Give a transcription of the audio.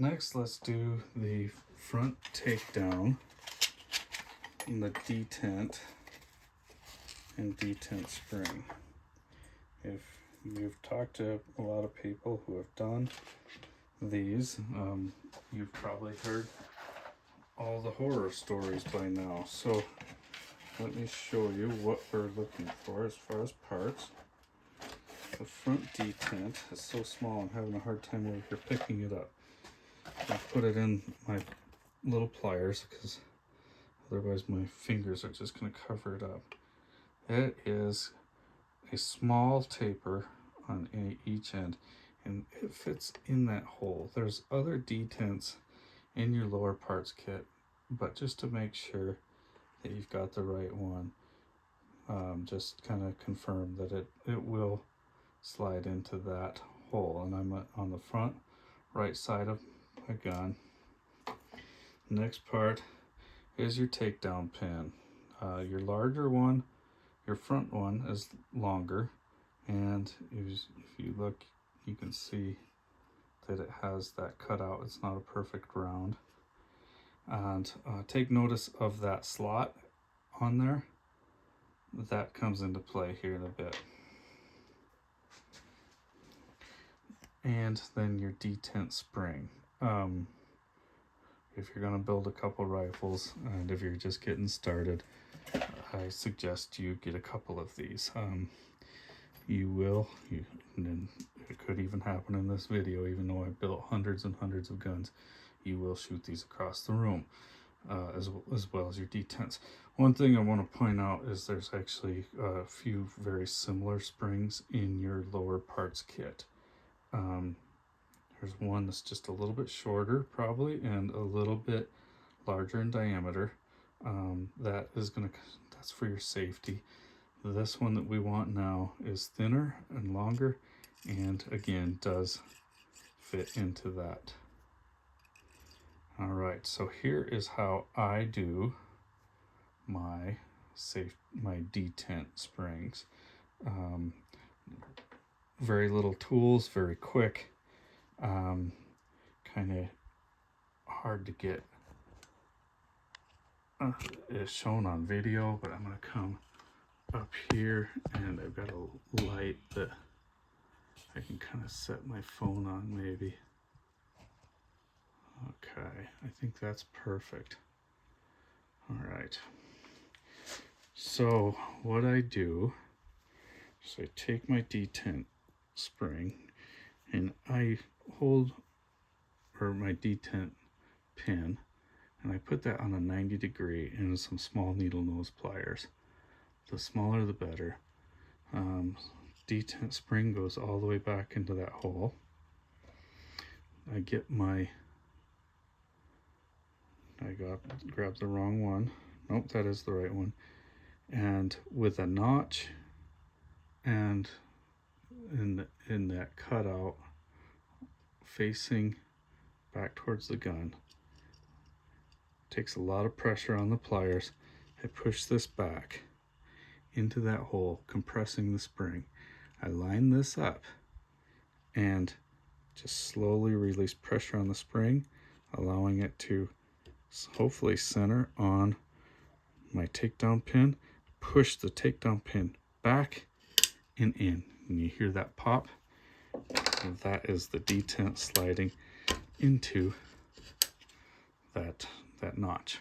Next, let's do the front takedown and the detent and detent spring. If you've talked to a lot of people who have done these, you've probably heard all the horror stories by now. So let me show you what we're looking for as far as parts. The front detent is so small, I'm having a hard time over here picking it up. I put it in my little pliers because otherwise my fingers are just going to cover it up. It is a small taper on each end, and it fits in that hole. There's other detents in your lower parts kit, but just to make sure that you've got the right one, just kind of confirm that it will slide into that hole. And I'm on the front right side of my gun. Next part is your takedown pin. Your larger one, your front one is longer, and if you look, you can see that it has that cutout. It's not a perfect round. And take notice of that slot on there. That comes into play here in a bit. And then your detent spring. If you're going to build a couple rifles, and if you're just getting started, I suggest you get a couple of these. And it could even happen in this video, even though I built hundreds and hundreds of guns, you will shoot these across the room, as well as your detents. One thing I want to point out is there's actually a few very similar springs in your lower parts kit. There's one that's just a little bit shorter probably and a little bit larger in diameter. That's for your safety. This one that we want now is thinner and longer, and again does fit into that. All right, so here is how I do my detent springs. Very little tools, very quick. Kind of hard to get shown on video, but I'm going to come up here, and I've got a light that I can kind of set my phone on maybe. Okay, I think that's perfect. All right. So what I do is I take my detent spring and I hold my detent pin, and I put that on a 90-degree and some small needle nose pliers. The smaller the better. Detent spring goes all the way back into that hole. I grabbed the wrong one. Nope, that is the right one. And with a notch and in that cutout facing back towards the gun, takes a lot of pressure on the pliers. I push this back into that hole, compressing the spring. I line this up and just slowly release pressure on the spring, allowing it to hopefully center on my takedown pin. Push the takedown pin back and in, and you hear that pop, and that is the detent sliding into that notch.